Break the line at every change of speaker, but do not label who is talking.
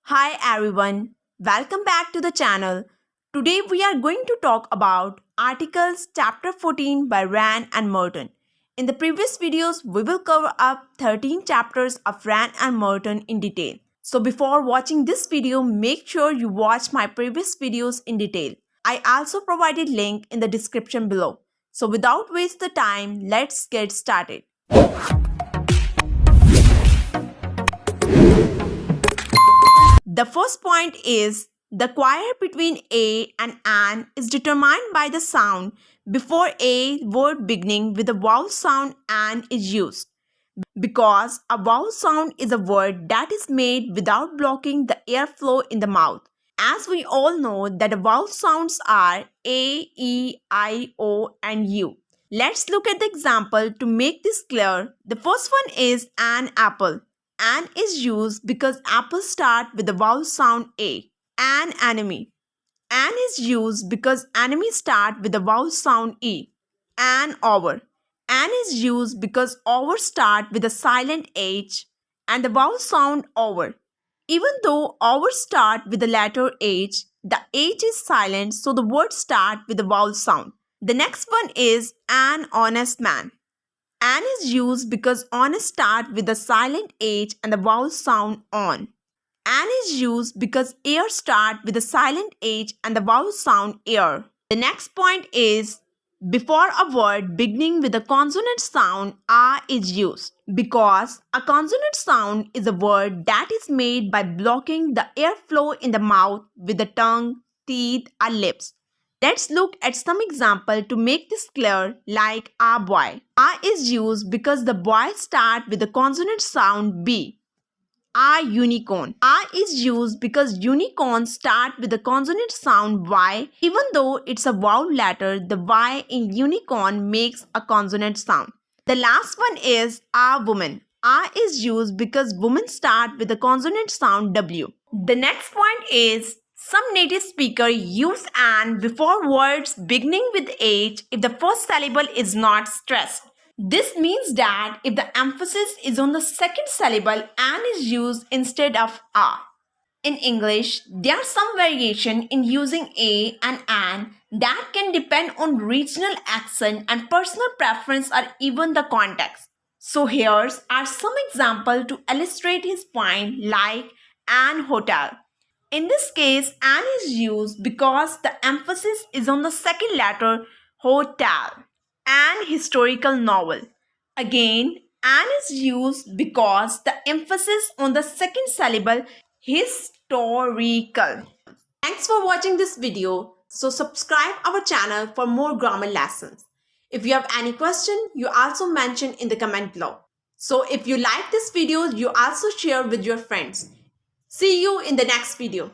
Hi everyone, welcome back to the channel. Today we are going to talk about Articles chapter 14 by Wren and Martin. In the previous videos, we will cover up 13 chapters of Wren and Martin in detail. So before watching this video, make sure you watch my previous videos in detail. I also provided link in the description below. So without waste the time, let's get started. The first point is the choir between a and an is determined by the sound before a word beginning with a vowel sound an is used. Because a vowel sound is a word that is made without blocking the airflow in the mouth. As we all know that the vowel sounds are a, e, I, o and u. Let's look at the example to make this clear. The first one is an apple. An is used because apples start with the vowel sound a. An enemy. An is used because enemies start with the vowel sound e. An over. An is used because over start with a silent h and the vowel sound over. Even though over start with the letter h, the h is silent, so the word start with the vowel sound. The next one is an honest man. An is used because honest start with the silent h and the vowel sound on. An is used because air start with the silent h and the vowel sound air. The next point is before a word beginning with a consonant sound a is used because a consonant sound is a word that is made by blocking the airflow in the mouth with the tongue, teeth or lips. Let's look at some example to make this clear, like a boy. A is used because the boy start with the consonant sound b. A unicorn. A is used because unicorns start with the consonant sound y. Even though it's a vowel letter, the y in unicorn makes a consonant sound. The last one is a woman. A is used because women start with the consonant sound w. The next point is some native speakers use an before words beginning with h if the first syllable is not stressed. This means that if the emphasis is on the second syllable, an is used instead of a. In English, there are some variation in using a and an that can depend on regional accent and personal preference or even the context. So here's are some example to illustrate his point, like an hotel. In this case, an is used because the emphasis is on the second letter hotel. An historical novel. Again, an is used because the emphasis on the second syllable historical. Thanks for watching this video. So subscribe our channel for more grammar lessons. If you have any question, you also mention in the comment below. So if you like this video, you also share with your friends. See you in the next video.